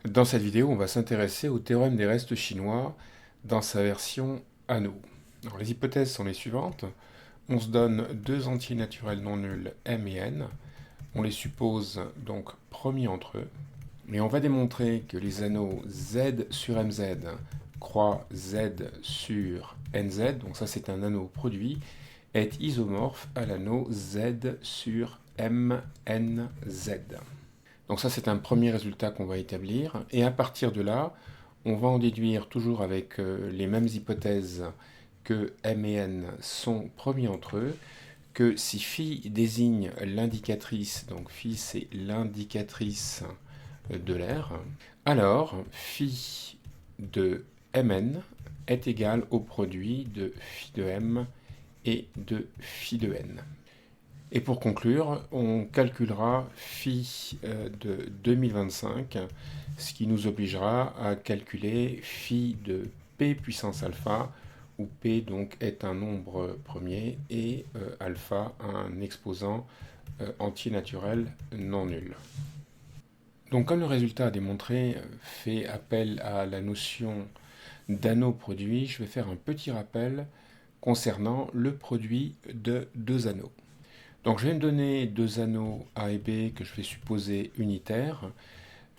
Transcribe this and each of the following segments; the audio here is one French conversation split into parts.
Dans cette vidéo, on va s'intéresser au théorème des restes chinois dans sa version anneau. Alors, les hypothèses sont les suivantes. On se donne deux entiers naturels non nuls m et n. On les suppose donc premiers entre eux. Et on va démontrer que les anneaux z sur mz croix z sur nz, donc ça c'est un anneau produit, est isomorphe à l'anneau z sur mnz. Donc ça, c'est un premier résultat qu'on va établir. Et à partir de là, on va en déduire toujours avec les mêmes hypothèses que M et N sont premiers entre eux, que si phi désigne l'indicatrice, donc phi c'est l'indicatrice de l'air, alors phi de Mn est égal au produit de phi de M et de phi de N. Et pour conclure, on calculera phi de 2025, ce qui nous obligera à calculer phi de p puissance alpha, où p donc est un nombre premier et alpha un exposant entier naturel non nul. Donc comme le résultat a démontré fait appel à la notion d'anneau produit, je vais faire un petit rappel concernant le produit de deux anneaux. Donc je vais me donner deux anneaux A et B que je vais supposer unitaires.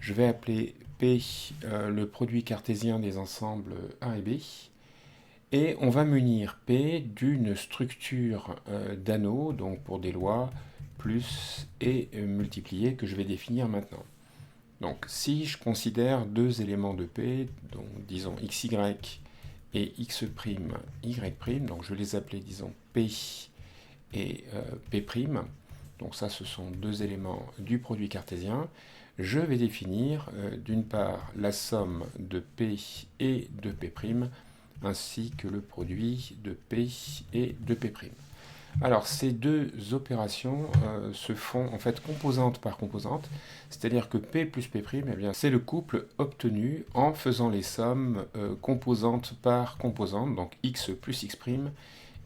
Je vais appeler P le produit cartésien des ensembles A et B. Et on va munir P d'une structure d'anneaux, donc pour des lois, plus et multiplié que je vais définir maintenant. Donc si je considère deux éléments de P, donc disons xy et x', y', donc je vais les appeler disons P et P', donc ça ce sont deux éléments du produit cartésien, je vais définir d'une part la somme de P et de P', ainsi que le produit de P et de P'. Alors ces deux opérations se font en fait composante par composante, c'est-à-dire que P plus P', eh bien, c'est le couple obtenu en faisant les sommes composante par composante, donc x plus x',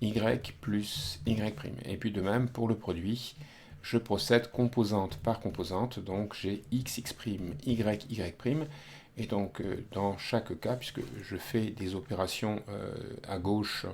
y plus y'. Et puis de même pour le produit, je procède composante par composante, donc j'ai x, x', y, y', et donc dans chaque cas, puisque je fais des opérations à gauche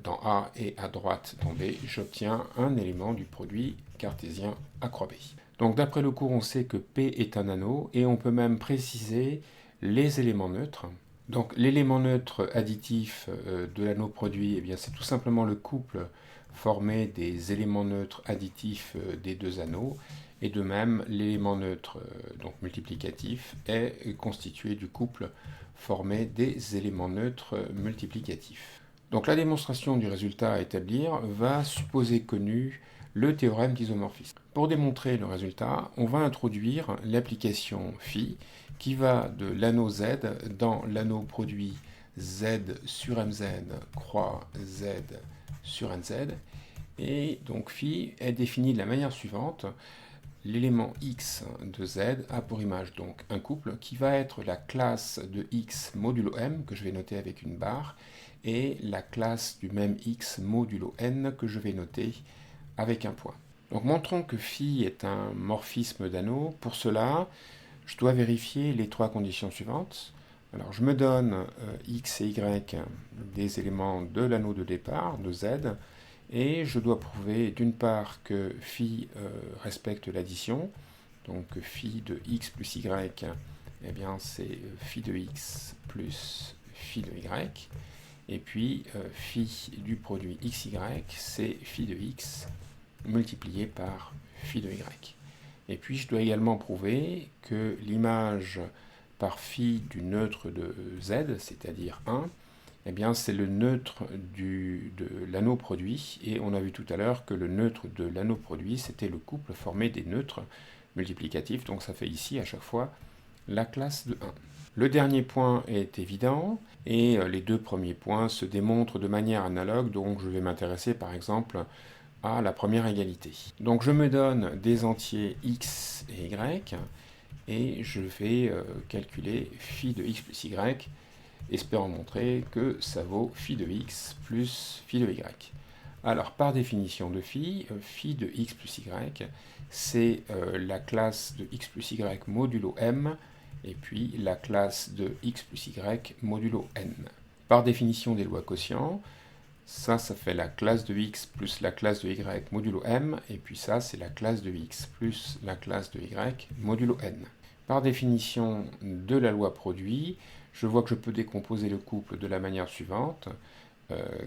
dans A et à droite dans B, j'obtiens un élément du produit cartésien à croix B. Donc d'après le cours, on sait que P est un anneau, et on peut même préciser les éléments neutres. Donc l'élément neutre additif de l'anneau produit, eh bien, c'est tout simplement le couple formé des éléments neutres additifs des deux anneaux. Et de même, l'élément neutre donc multiplicatif est constitué du couple formé des éléments neutres multiplicatifs. Donc la démonstration du résultat à établir va supposer connu le théorème d'isomorphisme. Pour démontrer le résultat, on va introduire l'application phi qui va de l'anneau z dans l'anneau produit z sur mz croix z sur nz. Et donc phi est défini de la manière suivante. L'élément x de z a pour image donc un couple qui va être la classe de x modulo m, que je vais noter avec une barre, et la classe du même x modulo n, que je vais noter avec un point. Donc montrons que phi est un morphisme d'anneau. Pour cela, je dois vérifier les trois conditions suivantes. Alors je me donne x et y des éléments de l'anneau de départ, de z, et je dois prouver d'une part que phi respecte l'addition, donc phi de x plus y, eh bien c'est phi de x plus phi de y, et puis phi du produit xy, c'est phi de x multiplié par phi de y. Et puis je dois également prouver que l'image par phi du neutre de z, c'est-à-dire 1, eh bien c'est le neutre de l'anneau produit, et on a vu tout à l'heure que le neutre de l'anneau produit, c'était le couple formé des neutres multiplicatifs, donc ça fait ici à chaque fois la classe de 1. Le dernier point est évident, et les deux premiers points se démontrent de manière analogue, donc je vais m'intéresser par exemple à la première égalité. Donc je me donne des entiers x et y, et je vais calculer phi de x plus y, espérant montrer que ça vaut phi de x plus phi de y. Alors par définition de phi, phi de x plus y, c'est la classe de x plus y modulo m, et puis la classe de x plus y modulo n. Par définition des lois quotient, ça fait la classe de x plus la classe de y modulo m, et puis ça, c'est la classe de x plus la classe de y modulo n. Par définition de la loi produit, je vois que je peux décomposer le couple de la manière suivante.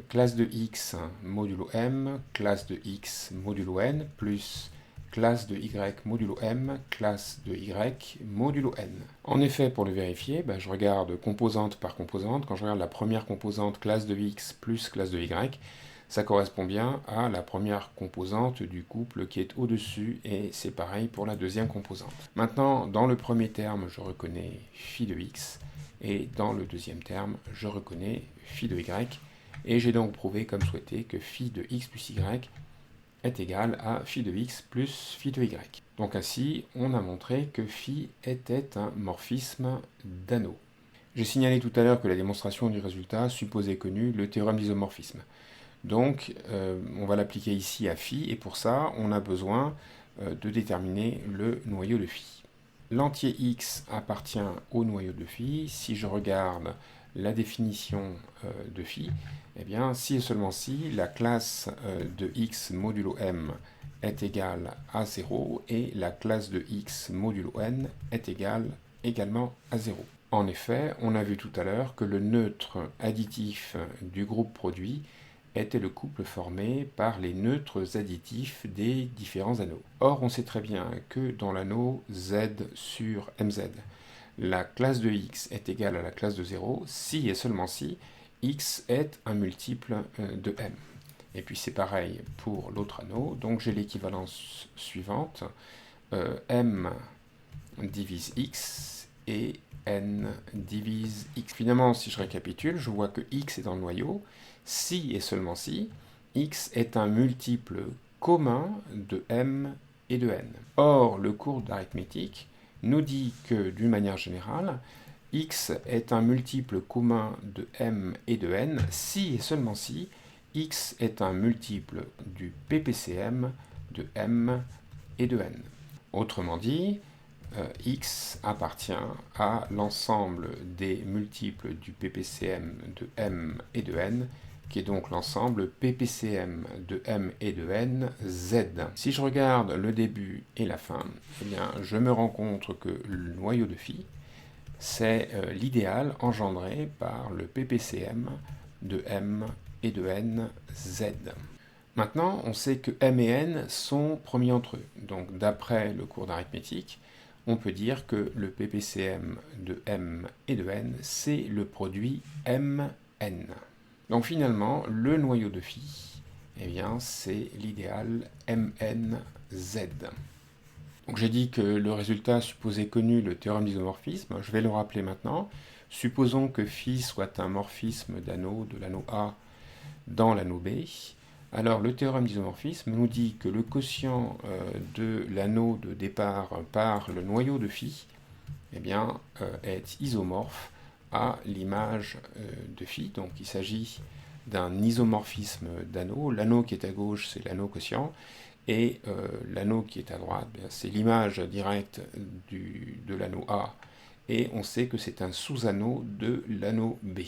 Classe de x modulo m, classe de x modulo n, plus classe de y modulo m, classe de y modulo n. En effet, pour le vérifier, je regarde composante par composante. Quand je regarde la première composante, classe de x plus classe de y, ça correspond bien à la première composante du couple qui est au-dessus, et c'est pareil pour la deuxième composante. Maintenant, dans le premier terme, je reconnais phi de x, et dans le deuxième terme, je reconnais phi de y, et j'ai donc prouvé, comme souhaité, que phi de x plus y est égal à phi de x plus phi de y. Donc ainsi, on a montré que phi était un morphisme d'anneau. J'ai signalé tout à l'heure que la démonstration du résultat supposait connu le théorème d'isomorphisme. Donc, on va l'appliquer ici à phi, et pour ça, on a besoin de déterminer le noyau de phi. L'entier x appartient au noyau de phi. Si je regarde la définition de phi, eh bien, si et seulement si la classe de x modulo m est égale à 0 et la classe de x modulo n est égale également à 0. En effet, on a vu tout à l'heure que le neutre additif du groupe produit était le couple formé par les neutres additifs des différents anneaux. Or, on sait très bien que dans l'anneau Z sur MZ, la classe de x est égale à la classe de 0 si et seulement si x est un multiple de m. Et puis c'est pareil pour l'autre anneau, donc j'ai l'équivalence suivante, m divise x et n divise x. Finalement, si je récapitule, je vois que x est dans le noyau, si et seulement si x est un multiple commun de m et de n. Or, le cours d'arithmétique nous dit que, d'une manière générale, x est un multiple commun de m et de n si et seulement si x est un multiple du PPCM de m et de n. Autrement dit, x appartient à l'ensemble des multiples du PPCM de m et de n, qui est donc l'ensemble PPCM de m et de n, z. Si je regarde le début et la fin, eh bien, je me rends compte que le noyau de phi, c'est l'idéal engendré par le PPCM de m et de n, z. Maintenant, on sait que m et n sont premiers entre eux. Donc, d'après le cours d'arithmétique, on peut dire que le PPCM de m et de n, c'est le produit mn. Donc finalement, le noyau de phi, eh bien, c'est l'idéal mnz. Donc j'ai dit que le résultat supposait connu le théorème d'isomorphisme. Je vais le rappeler maintenant. Supposons que phi soit un morphisme d'anneau de l'anneau A dans l'anneau B. Alors le théorème d'isomorphisme nous dit que le quotient de l'anneau de départ par le noyau de phi, eh bien, est isomorphe à l'image de phi. Donc il s'agit d'un isomorphisme d'anneau. L'anneau qui est à gauche, c'est l'anneau quotient, et l'anneau qui est à droite, c'est l'image directe de l'anneau A, et on sait que c'est un sous-anneau de l'anneau B.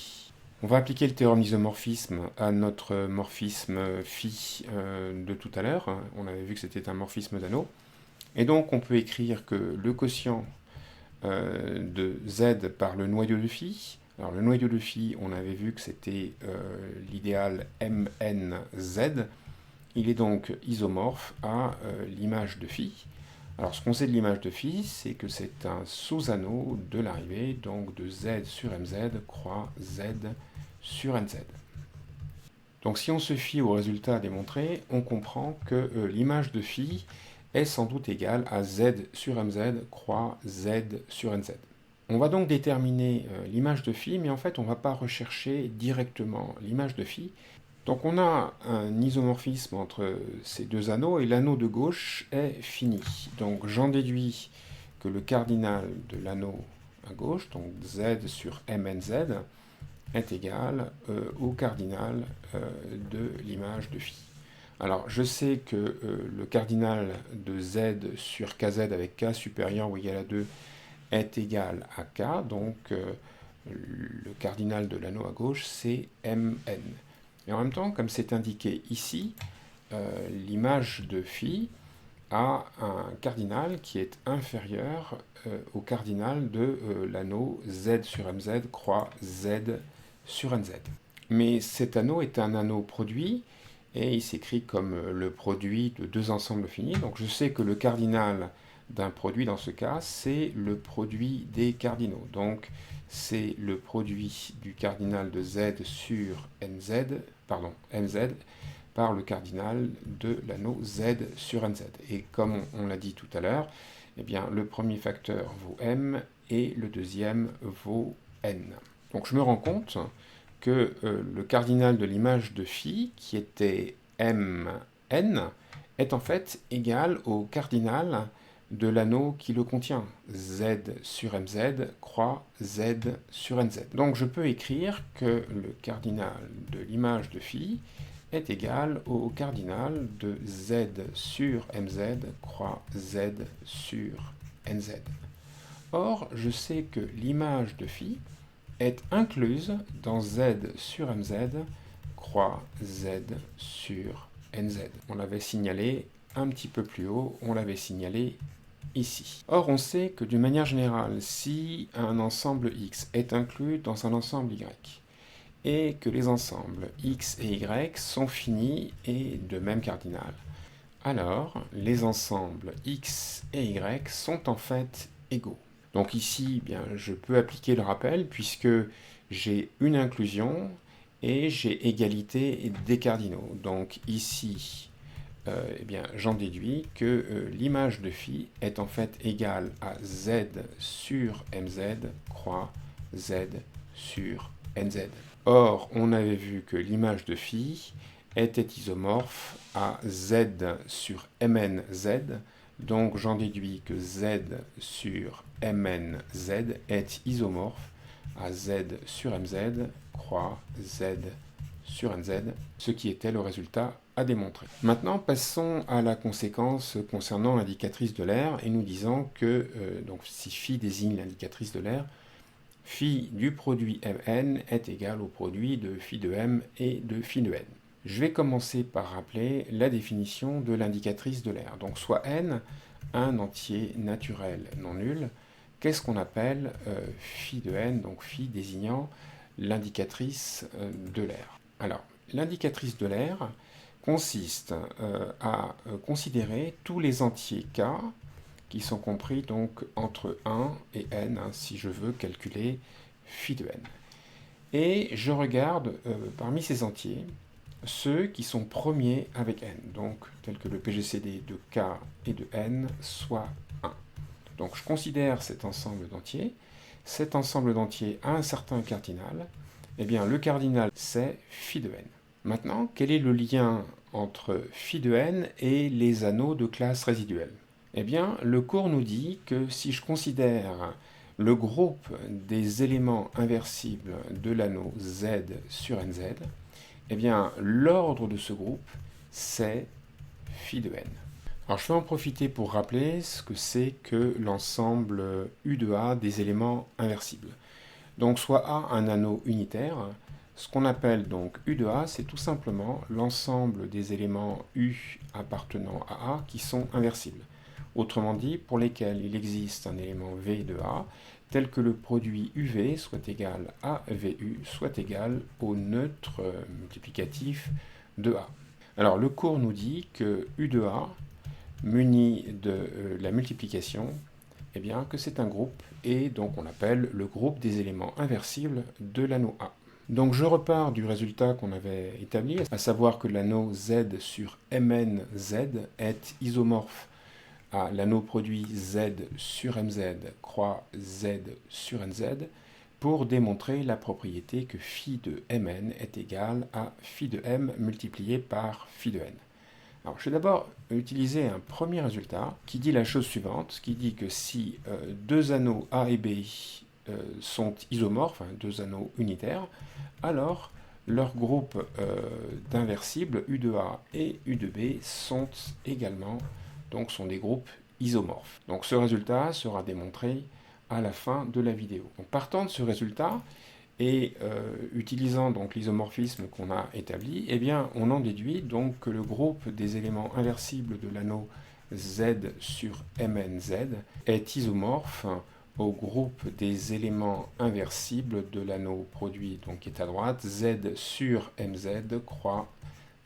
On va appliquer le théorème d'isomorphisme à notre morphisme phi de tout à l'heure. On avait vu que c'était un morphisme d'anneau. Et donc on peut écrire que le quotient de z par le noyau de phi. Alors le noyau de phi, on avait vu que c'était l'idéal mnz. Il est donc isomorphe à l'image de phi. Alors ce qu'on sait de l'image de phi, c'est que c'est un sous-anneau de l'arrivée, donc de z sur mz croix z sur nz. Donc si on se fie au résultat à démontrer, on comprend que l'image de phi est sans doute égale à z sur mz croix z sur nz. On va donc déterminer l'image de phi, mais en fait on ne va pas rechercher directement l'image de phi. Donc on a un isomorphisme entre ces deux anneaux, et l'anneau de gauche est fini. Donc j'en déduis que le cardinal de l'anneau à gauche, donc z sur mnz, est égal au cardinal de l'image de phi. Alors je sais que le cardinal de z sur kz avec k supérieur ou égal à 2 est égal à K, donc le cardinal de l'anneau à gauche, c'est Mn. Et en même temps, comme c'est indiqué ici, l'image de phi a un cardinal qui est inférieur au cardinal de l'anneau Z sur Mz croix Z sur Nz. Mais cet anneau est un anneau produit, et il s'écrit comme le produit de deux ensembles finis. Donc je sais que le cardinal d'un produit dans ce cas, c'est le produit des cardinaux. Donc c'est le produit du cardinal de Z sur Mz par le cardinal de l'anneau Z sur Nz. Et comme on l'a dit tout à l'heure, eh bien, le premier facteur vaut M et le deuxième vaut N. Donc je me rends compte que le cardinal de l'image de phi, qui était Mn, est en fait égal au cardinal de l'anneau qui le contient, Z sur Mz croix Z sur Nz. Donc je peux écrire que le cardinal de l'image de phi est égal au cardinal de Z sur Mz croix Z sur Nz. Or, je sais que l'image de phi est incluse dans Z sur Mz croix Z sur Nz. On l'avait signalé un petit peu plus haut, on l'avait signalé ici. Or, on sait que d'une manière générale, si un ensemble X est inclus dans un ensemble Y, et que les ensembles X et Y sont finis et de même cardinal, alors les ensembles X et Y sont en fait égaux. Donc ici, bien, je peux appliquer le rappel puisque j'ai une inclusion et j'ai égalité des cardinaux. Donc ici, eh bien, j'en déduis que l'image de phi est en fait égale à Z sur Mz croix Z sur Nz. Or, on avait vu que l'image de phi était isomorphe à Z sur MnZ, donc j'en déduis que Z sur MnZ est isomorphe à Z sur Mz croix Z sur Nz, ce qui était le résultat à démontrer. Maintenant, passons à la conséquence concernant l'indicatrice de l'aire et nous disons que donc, si phi désigne l'indicatrice de l'aire, phi du produit Mn est égal au produit de phi de M et de phi de N. Je vais commencer par rappeler la définition de l'indicatrice de l'aire. Donc soit N, un entier naturel non nul, qu'est-ce qu'on appelle phi de N, donc phi désignant l'indicatrice de l'aire. Alors, l'indicatrice de l'aire consiste à considérer tous les entiers K qui sont compris donc entre 1 et n, hein, si je veux calculer phi de n. Et je regarde parmi ces entiers ceux qui sont premiers avec n, donc tels que le PGCD de k et de n soit 1. Donc je considère cet ensemble d'entiers. Cet ensemble d'entiers a un certain cardinal. Eh bien, le cardinal, c'est phi de n. Maintenant, quel est le lien entre phi de n et les anneaux de classe résiduelle? Eh bien, le cours nous dit que si je considère le groupe des éléments inversibles de l'anneau Z sur Nz, eh bien, l'ordre de ce groupe, c'est phi de n. Alors, je vais en profiter pour rappeler ce que c'est que l'ensemble U de A des éléments inversibles. Donc, soit A un anneau unitaire, ce qu'on appelle donc U de A, c'est tout simplement l'ensemble des éléments U appartenant à A qui sont inversibles. Autrement dit, pour lesquels il existe un élément V de A, tel que le produit UV soit égal à VU, soit égal au neutre multiplicatif de A. Alors, le cours nous dit que U de A, muni de la multiplication, eh bien, que c'est un groupe, et donc on appelle le groupe des éléments inversibles de l'anneau A. Donc je repars du résultat qu'on avait établi, à savoir que l'anneau Z sur MnZ est isomorphe à l'anneau produit Z sur Mz croix Z sur Nz pour démontrer la propriété que phi de Mn est égal à phi de M multiplié par phi de N. Alors, je vais d'abord utiliser un premier résultat qui dit la chose suivante, qui dit que si deux anneaux A et B sont isomorphes, hein, deux anneaux unitaires, alors leur groupe d'inversibles U de A et U de B sont également, donc sont des groupes isomorphes. Donc ce résultat sera démontré à la fin de la vidéo. Donc, partant de ce résultat, et utilisant donc l'isomorphisme qu'on a établi, eh bien, on en déduit donc que le groupe des éléments inversibles de l'anneau Z sur MnZ est isomorphe au groupe des éléments inversibles de l'anneau produit, donc qui est à droite, Z sur MZ croix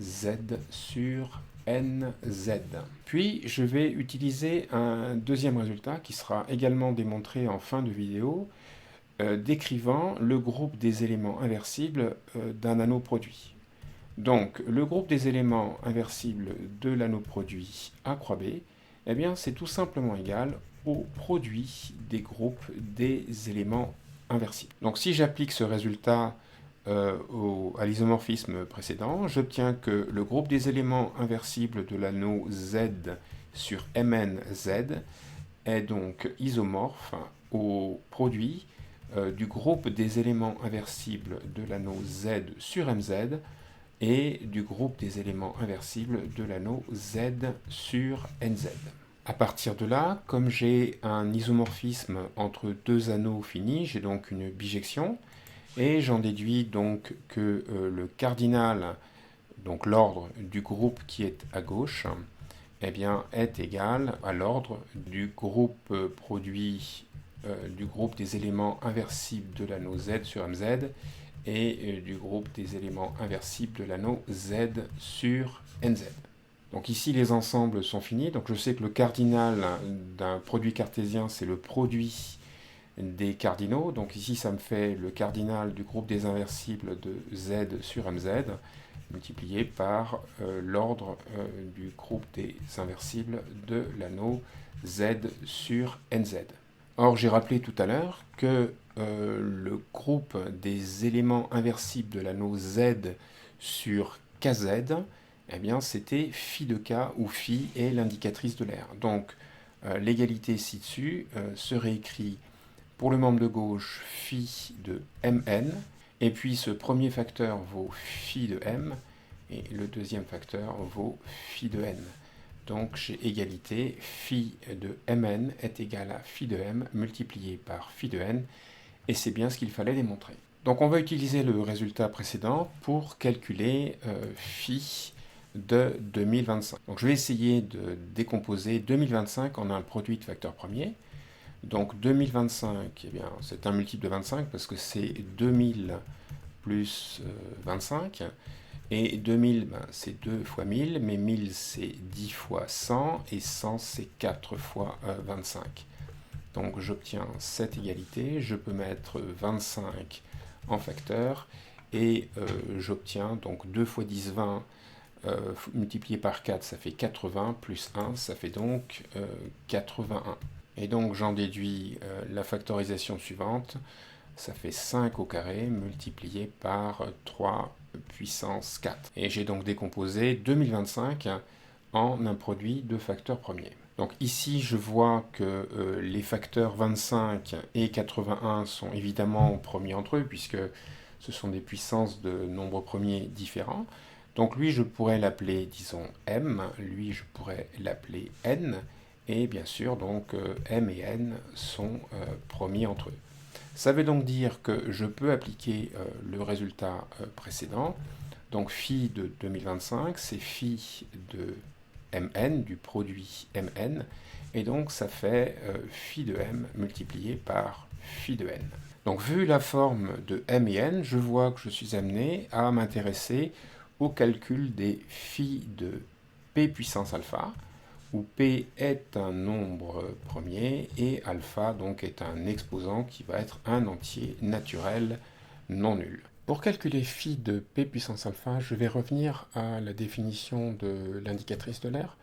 Z sur NZ. Puis je vais utiliser un deuxième résultat qui sera également démontré en fin de vidéo, décrivant le groupe des éléments inversibles d'un anneau produit. Donc, le groupe des éléments inversibles de l'anneau produit A croix B, eh bien, c'est tout simplement égal au produit des groupes des éléments inversibles. Donc, si j'applique ce résultat à l'isomorphisme précédent, j'obtiens que le groupe des éléments inversibles de l'anneau Z sur MnZ est donc isomorphe au produit du groupe des éléments inversibles de l'anneau Z sur MZ et du groupe des éléments inversibles de l'anneau Z sur NZ. À partir de là, comme j'ai un isomorphisme entre deux anneaux finis, j'ai donc une bijection, et j'en déduis donc que le cardinal, donc l'ordre du groupe qui est à gauche, eh bien, est égal à l'ordre du groupe produit du groupe des éléments inversibles de l'anneau Z sur MZ et du groupe des éléments inversibles de l'anneau Z sur NZ. Donc ici, les ensembles sont finis. Donc je sais que le cardinal d'un produit cartésien, c'est le produit des cardinaux. Donc ici, ça me fait le cardinal du groupe des inversibles de Z sur MZ, multiplié par l'ordre du groupe des inversibles de l'anneau Z sur NZ. Or, j'ai rappelé tout à l'heure que le groupe des éléments inversibles de l'anneau Z sur KZ, eh bien, c'était phi de K, où phi est l'indicatrice de l'air. Donc, l'égalité ci-dessus serait écrit pour le membre de gauche phi de Mn, et puis ce premier facteur vaut phi de M, et le deuxième facteur vaut phi de N. Donc j'ai égalité, phi de Mn est égal à phi de M multiplié par phi de N, et c'est bien ce qu'il fallait démontrer. Donc on va utiliser le résultat précédent pour calculer phi de 2025. Donc je vais essayer de décomposer 2025 en un produit de facteurs premiers. Donc 2025, eh bien, c'est un multiple de 25 parce que c'est 2000 plus 25. Et 2000, ben, c'est 2 fois 1000, mais 1000 c'est 10 fois 100, et 100 c'est 4 fois 25. Donc j'obtiens cette égalité, je peux mettre 25 en facteur, et j'obtiens donc 2 fois 10, 20, multiplié par 4, ça fait 80, plus 1, ça fait donc 81. Et donc j'en déduis la factorisation suivante, ça fait 5 au carré multiplié par 3 puissance 4. Et j'ai donc décomposé 2025 en un produit de facteurs premiers. Donc ici, je vois que les facteurs 25 et 81 sont évidemment premiers entre eux, puisque ce sont des puissances de nombres premiers différents. Donc lui, je pourrais l'appeler, disons, M, lui, je pourrais l'appeler N, et bien sûr, donc M et N sont premiers entre eux. Ça veut donc dire que je peux appliquer le résultat précédent. Donc phi de 2025, c'est phi de Mn, du produit Mn, et donc ça fait phi de M multiplié par phi de N. Donc vu la forme de M et N, je vois que je suis amené à m'intéresser au calcul des phi de P puissance alpha, où P est un nombre premier et alpha donc est un exposant qui va être un entier naturel non nul. Pour calculer phi de P puissance alpha, je vais revenir à la définition de l'indicatrice de l'air.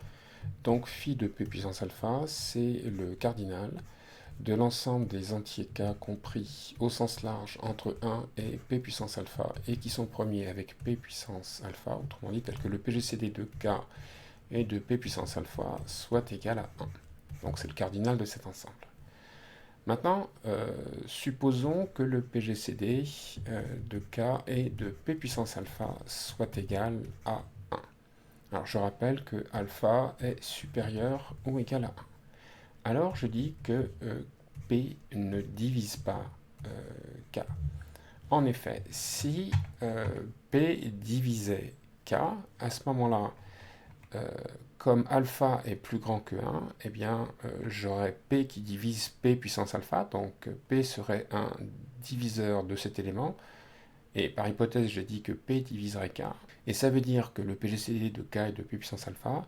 Donc phi de P puissance alpha, c'est le cardinal de l'ensemble des entiers K compris au sens large entre 1 et P puissance alpha et qui sont premiers avec P puissance alpha, autrement dit tel que le PGCD de K et de P puissance alpha soit égal à 1. Donc c'est le cardinal de cet ensemble. Maintenant, supposons que le PGCD de K et de P puissance alpha soit égal à 1. Alors je rappelle que alpha est supérieur ou égal à 1. Alors je dis que P ne divise pas K. En effet, si P divisait K, à ce moment-là, comme alpha est plus grand que 1, eh bien, j'aurais P qui divise P puissance alpha, donc P serait un diviseur de cet élément, et par hypothèse, j'ai dit que P diviserait K, et ça veut dire que le PGCD de K et de P puissance alpha,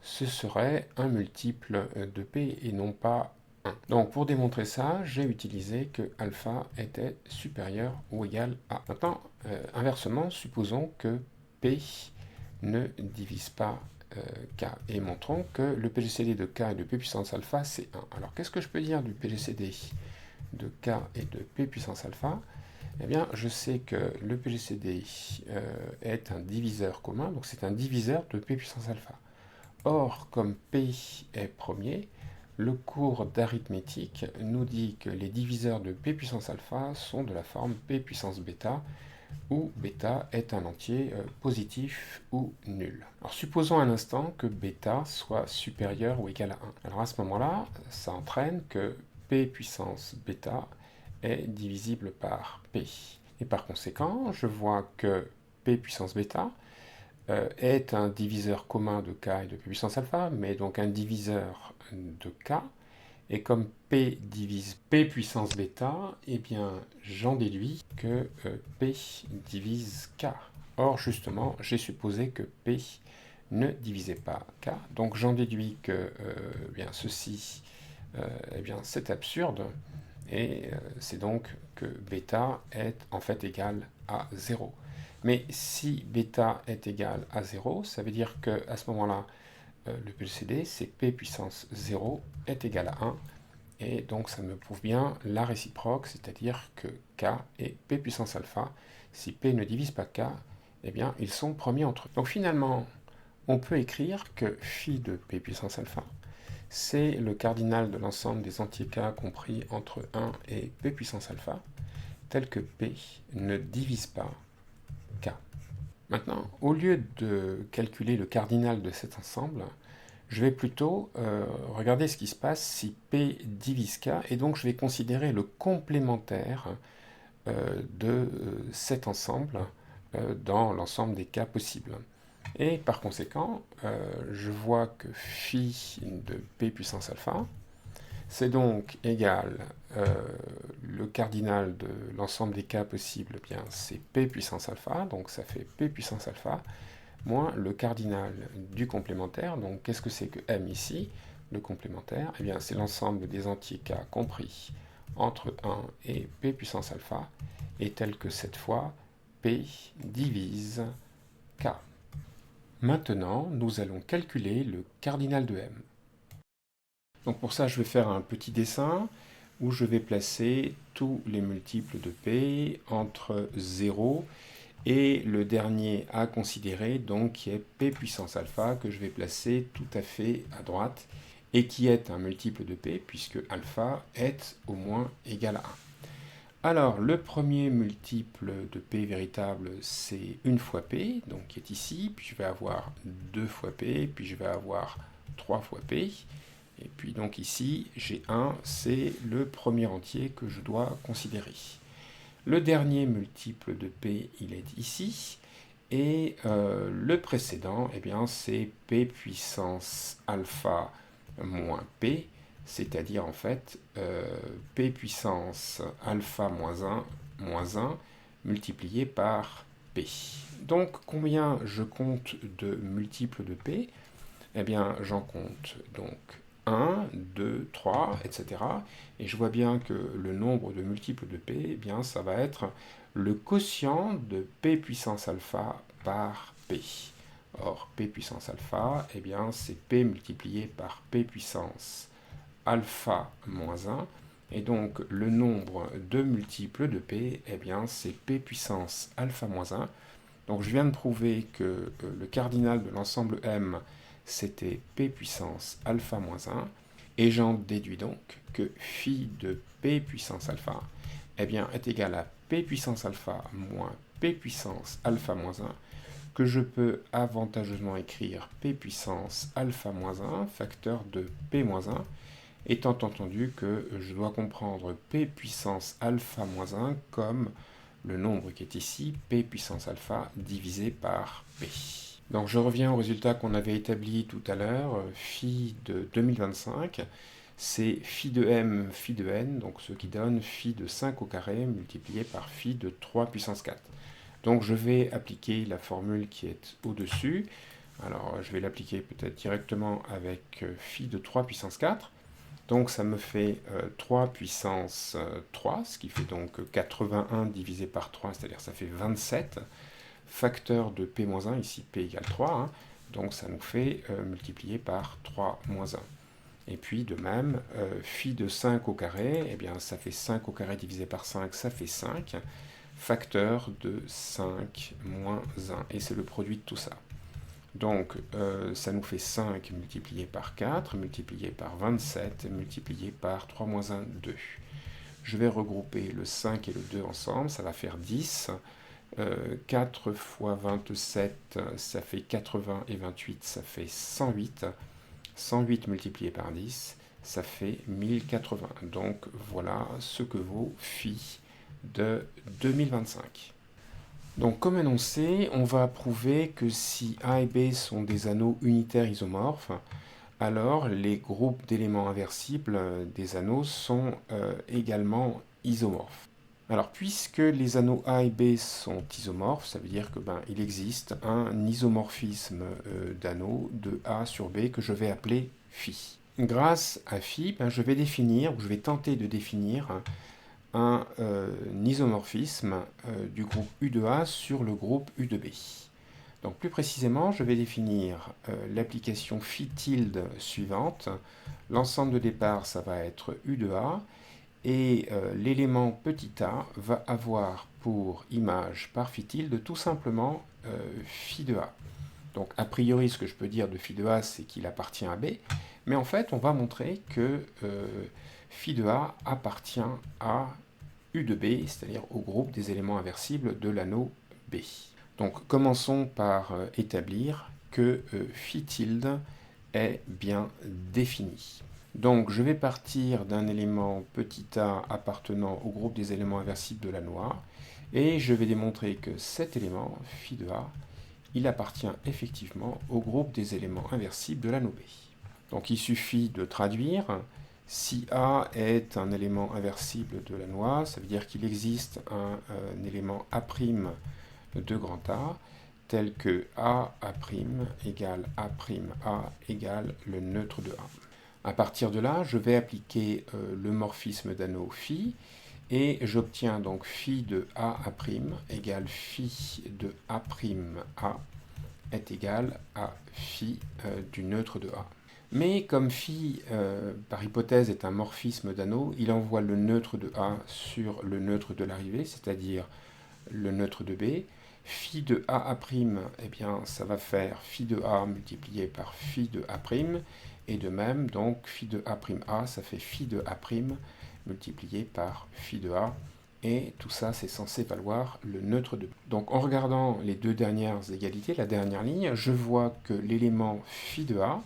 ce serait un multiple de P et non pas 1. Donc pour démontrer ça, j'ai utilisé que alpha était supérieur ou égal à. Maintenant, inversement, supposons que P ne divise pas K et montrons que le PGCD de K et de P puissance alpha c'est 1. Alors qu'est-ce que je peux dire du PGCD de K et de P puissance alpha? Eh bien, je sais que le PGCD est un diviseur commun, donc c'est un diviseur de P puissance alpha. Or, comme P est premier, le cours d'arithmétique nous dit que les diviseurs de P puissance alpha sont de la forme P puissance bêta, où bêta est un entier positif ou nul. Alors supposons un instant que bêta soit supérieur ou égal à 1. Alors à ce moment-là, ça entraîne que P puissance bêta est divisible par P. Et par conséquent, je vois que P puissance bêta est un diviseur commun de K et de P puissance alpha, mais donc un diviseur de K. Et comme P divise P puissance bêta, eh bien j'en déduis que P divise K. Or justement, j'ai supposé que P ne divisait pas K. Donc j'en déduis que bien, ceci eh bien, c'est absurde. Et c'est donc que bêta est en fait égal à 0. Mais si bêta est égal à 0, ça veut dire qu'à ce moment-là, le PGCD, c'est P puissance 0 est égal à 1. Et donc ça me prouve bien la réciproque, c'est-à-dire que K et P puissance alpha, si P ne divise pas K, eh bien ils sont premiers entre eux. Donc finalement, on peut écrire que phi de P puissance alpha, c'est le cardinal de l'ensemble des entiers K compris entre 1 et P puissance alpha, tel que P ne divise pas K. Maintenant, au lieu de calculer le cardinal de cet ensemble, je vais plutôt regarder ce qui se passe si P divise K, et donc je vais considérer le complémentaire de cet ensemble dans l'ensemble des cas possibles. Et par conséquent, je vois que phi de P puissance alpha, c'est donc égal, le cardinal de l'ensemble des cas possibles, eh bien c'est P puissance alpha, donc ça fait P puissance alpha, moins le cardinal du complémentaire. Donc qu'est-ce que c'est que M ici? Le complémentaire, eh bien c'est l'ensemble des entiers K compris entre 1 et P puissance alpha, et tel que cette fois, P divise K. Maintenant, nous allons calculer le cardinal de M. Donc pour ça, je vais faire un petit dessin où je vais placer tous les multiples de P entre 0 et le dernier à considérer, donc qui est P puissance alpha, que je vais placer tout à fait à droite, et qui est un multiple de P, puisque alpha est au moins égal à 1. Alors, le premier multiple de P véritable, c'est 1 fois P, donc qui est ici, puis je vais avoir 2 fois P, puis je vais avoir 3 fois P, et puis donc ici, j'ai 1, c'est le premier entier que je dois considérer. Le dernier multiple de P, il est ici, et le précédent, eh bien, c'est P puissance alpha moins P, c'est-à-dire en fait P puissance alpha moins 1 multiplié par P. Donc combien je compte de multiples de P? Eh bien j'en compte donc 1, 2, 3, etc. Et je vois bien que le nombre de multiples de P, eh bien ça va être le quotient de P puissance alpha par P. Or, P puissance alpha, eh bien c'est P multiplié par P puissance alpha moins 1, et donc le nombre de multiples de P, eh bien c'est P puissance alpha moins 1. Donc je viens de prouver que le cardinal de l'ensemble M, c'était P puissance alpha moins 1, et j'en déduis donc que phi de P puissance alpha, eh bien, est égal à P puissance alpha moins P puissance alpha moins 1, que je peux avantageusement écrire P puissance alpha moins 1, facteur de P moins 1, étant entendu que je dois comprendre p puissance alpha moins 1 comme le nombre qui est ici, p puissance alpha divisé par p. Donc je reviens au résultat qu'on avait établi tout à l'heure, phi de 2025, c'est phi de m, phi de n, donc ce qui donne phi de 5 au carré multiplié par phi de 3 puissance 4. Donc je vais appliquer la formule qui est au-dessus. Alors je vais l'appliquer peut-être directement avec phi de 3 puissance 4. Donc ça me fait 3 puissance 3, ce qui fait donc 81 divisé par 3, c'est-à-dire ça fait 27, facteur de p-1, ici p égale 3, hein, donc ça nous fait multiplier par 3 moins 1. Et puis de même, phi de 5 au carré, eh bien ça fait 5 au carré divisé par 5, ça fait 5, facteur de 5 moins 1, et c'est le produit de tout ça. Donc, ça nous fait 5 multiplié par 4, multiplié par 27, multiplié par 3 moins 1, 2. Je vais regrouper le 5 et le 2 ensemble, ça va faire 10. 4 fois 27, ça fait 80, et 28, ça fait 108. 108 multiplié par 10, ça fait 1080. Donc, voilà ce que vaut phi de 2025. Donc comme annoncé, on va prouver que si A et B sont des anneaux unitaires isomorphes, alors les groupes d'éléments inversibles des anneaux sont également isomorphes. Alors puisque les anneaux A et B sont isomorphes, ça veut dire que il existe un isomorphisme d'anneaux de A sur B que je vais appeler phi. Grâce à phi, je vais définir, ou je vais tenter de définir un isomorphisme du groupe U de A sur le groupe U de B. Donc plus précisément, je vais définir l'application phi tilde suivante. L'ensemble de départ, ça va être U de A, et l'élément petit a va avoir pour image par phi tilde tout simplement phi de A. Donc a priori, ce que je peux dire de phi de A, c'est qu'il appartient à B, mais en fait, on va montrer que phi de A appartient à U de B, c'est-à-dire au groupe des éléments inversibles de l'anneau B. Donc commençons par établir que phi tilde est bien défini. Donc je vais partir d'un élément petit a appartenant au groupe des éléments inversibles de l'anneau A, et je vais démontrer que cet élément, phi de A, il appartient effectivement au groupe des éléments inversibles de l'anneau B. Donc il suffit de traduire. Si A est un élément inversible de l'anneau A, ça veut dire qu'il existe un élément A' de grand A, tel que A' égale A' égale le neutre de A. À partir de là, je vais appliquer le morphisme d'anneau phi, et j'obtiens donc phi de A' égale phi de A' est égal à phi du neutre de A. Mais comme phi, par hypothèse, est un morphisme d'anneau, il envoie le neutre de A sur le neutre de l'arrivée, c'est-à-dire le neutre de B. Phi de A', eh bien, ça va faire phi de A multiplié par phi de A', et de même, donc, phi de A', ça fait phi de A' multiplié par phi de A, et tout ça, c'est censé valoir le neutre de B. Donc, en regardant les deux dernières égalités, la dernière ligne, je vois que l'élément phi de A,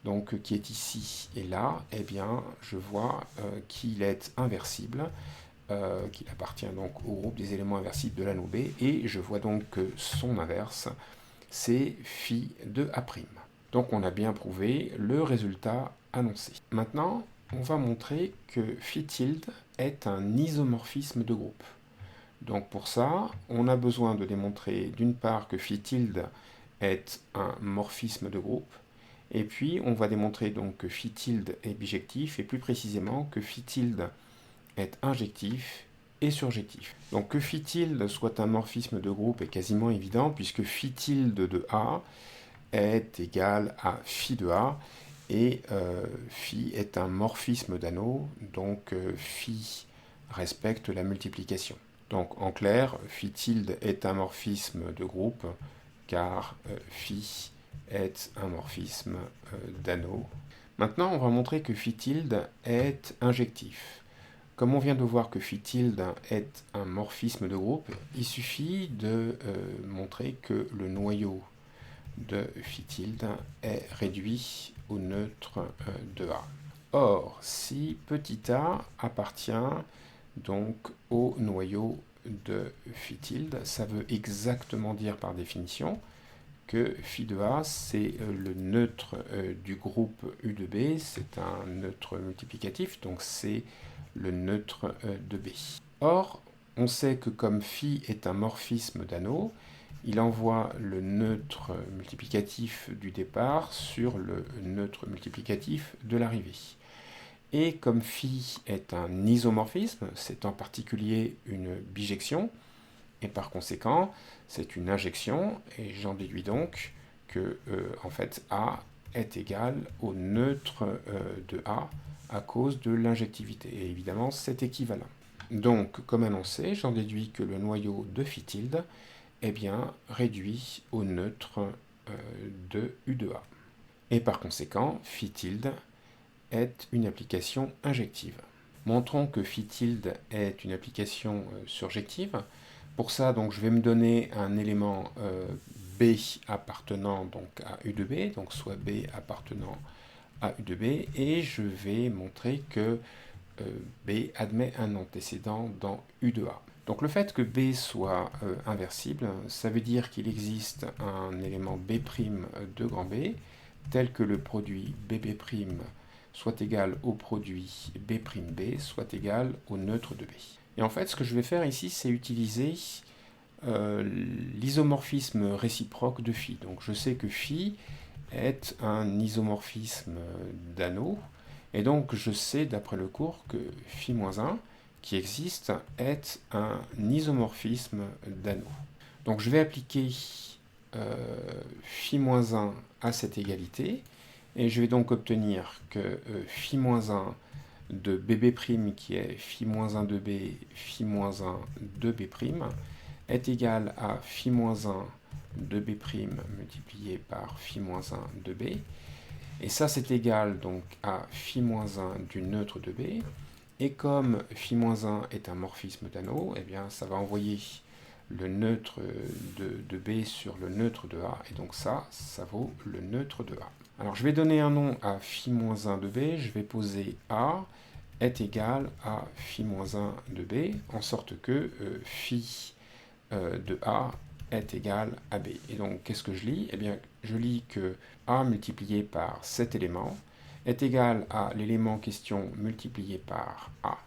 donc qui est ici et là, eh bien, je vois qu'il est inversible, qu'il appartient donc au groupe des éléments inversibles de l'anneau B, et je vois donc que son inverse, c'est phi de A'. Donc on a bien prouvé le résultat annoncé. Maintenant, on va montrer que phi tilde est un isomorphisme de groupe. Donc pour ça, on a besoin de démontrer d'une part que phi tilde est un morphisme de groupe, et puis on va démontrer donc que phi tilde est bijectif, et plus précisément que phi tilde est injectif et surjectif. Donc que phi tilde soit un morphisme de groupe est quasiment évident, puisque phi tilde de A est égal à phi de A, et phi est un morphisme d'anneau, donc phi respecte la multiplication. Donc en clair, phi tilde est un morphisme de groupe, car phi est un morphisme d'anneau. Maintenant, on va montrer que phi tilde est injectif. Comme on vient de voir que phi tilde est un morphisme de groupe, il suffit de montrer que le noyau de phi tilde est réduit au neutre de A. Or, si petit a appartient donc au noyau de phi tilde, ça veut exactement dire par définition que phi de a, c'est le neutre du groupe U de B, c'est un neutre multiplicatif, donc c'est le neutre de B. Or, on sait que comme phi est un morphisme d'anneau, il envoie le neutre multiplicatif du départ sur le neutre multiplicatif de l'arrivée. Et comme phi est un isomorphisme, c'est en particulier une bijection, et par conséquent, c'est une injection, et j'en déduis donc que en fait A est égal au neutre de A à cause de l'injectivité. Et évidemment, c'est équivalent. Donc, comme annoncé, j'en déduis que le noyau de phi tilde est bien réduit au neutre de U de A. Et par conséquent, phi tilde est une application injective. Montrons que phi tilde est une application surjective. Pour ça, donc, je vais me donner un élément B appartenant donc à U de B, donc soit B appartenant à U de B, et je vais montrer que B admet un antécédent dans U de A. Donc le fait que B soit inversible, ça veut dire qu'il existe un élément B' de grand B, tel que le produit BB' soit égal au produit B'B, soit égal au neutre de B. Et en fait, ce que je vais faire ici, c'est utiliser l'isomorphisme réciproque de phi. Donc je sais que phi est un isomorphisme d'anneau, et donc je sais d'après le cours que phi-1 qui existe est un isomorphisme d'anneau. Donc je vais appliquer phi-1 à cette égalité, et je vais donc obtenir que phi-1 de bb' qui est phi-1 de b, phi-1 de b' est égal à phi-1 de b' multiplié par phi-1 de b. Et ça, c'est égal donc à phi-1 du neutre de b. Et comme phi-1 est un morphisme d'anneau, eh bien, ça va envoyer le neutre de b sur le neutre de a. Et donc ça vaut le neutre de a. Alors, je vais donner un nom à phi-1 de b. Je vais poser a est égal à phi-1 de b, en sorte que phi de a est égal à b. Et donc, qu'est-ce que je lis? Eh bien, je lis que a multiplié par cet élément est égal à l'élément en question multiplié par a.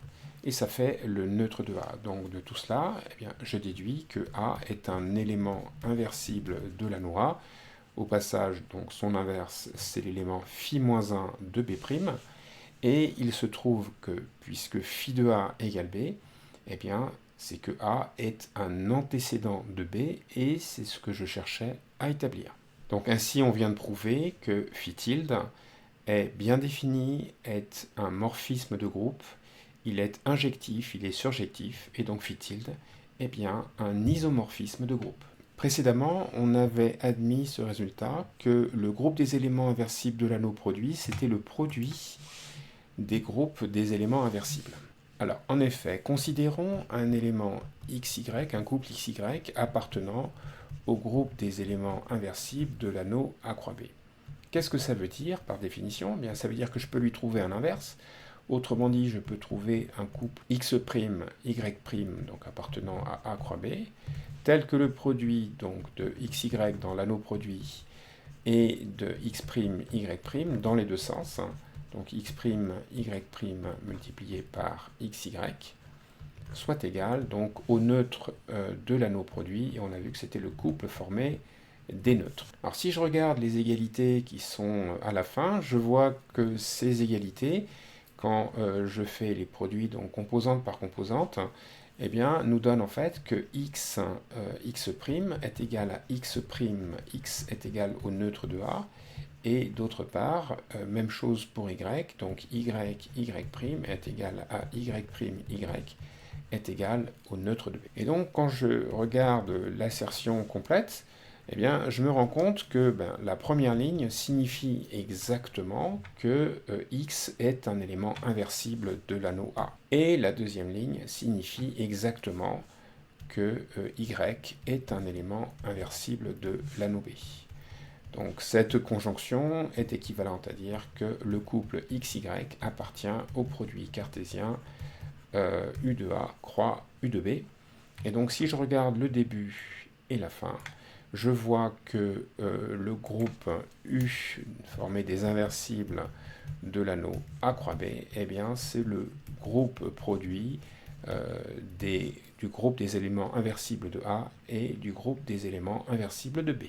Et ça fait le neutre de a. Donc, de tout cela, eh bien, je déduis que a est un élément inversible de l'anneau A. Au passage, donc, son inverse, c'est l'élément phi-1 de b'. Et il se trouve que, puisque phi de a égale b, eh bien, c'est que A est un antécédent de B, et c'est ce que je cherchais à établir. Donc ainsi, on vient de prouver que phi tilde est bien défini, est un morphisme de groupe, il est injectif, il est surjectif, et donc phi tilde est bien un isomorphisme de groupe. Précédemment, on avait admis ce résultat que le groupe des éléments inversibles de l'anneau produit, c'était le produit des groupes des éléments inversibles. Alors, en effet, considérons un élément xy, un couple xy appartenant au groupe des éléments inversibles de l'anneau A croix B. Qu'est-ce que ça veut dire par définition? Eh bien, ça veut dire que je peux lui trouver un inverse. Autrement dit, je peux trouver un couple x', y', donc appartenant à A croix B, tel que le produit donc, de xy dans l'anneau produit et de x', y' dans les deux sens. Donc x', y' multiplié par xy, soit égal donc au neutre de l'anneau produit, et on a vu que c'était le couple formé des neutres. Alors si je regarde les égalités qui sont à la fin, je vois que ces égalités, quand je fais les produits donc composante par composante, eh bien, nous donne en fait que x' est égal à x', x est égal au neutre de A, et d'autre part, même chose pour y, donc y', y' est égal à y', y est égal au neutre de B. Et donc, quand je regarde l'assertion complète, eh bien, je me rends compte que la première ligne signifie exactement que x est un élément inversible de l'anneau A. Et la deuxième ligne signifie exactement que y est un élément inversible de l'anneau B. Donc cette conjonction est équivalente à dire que le couple XY appartient au produit cartésien U de A croix U de B. Et donc si je regarde le début et la fin, je vois que le groupe U formé des inversibles de l'anneau A croix B, eh bien c'est le groupe produit du groupe des éléments inversibles de A et du groupe des éléments inversibles de B.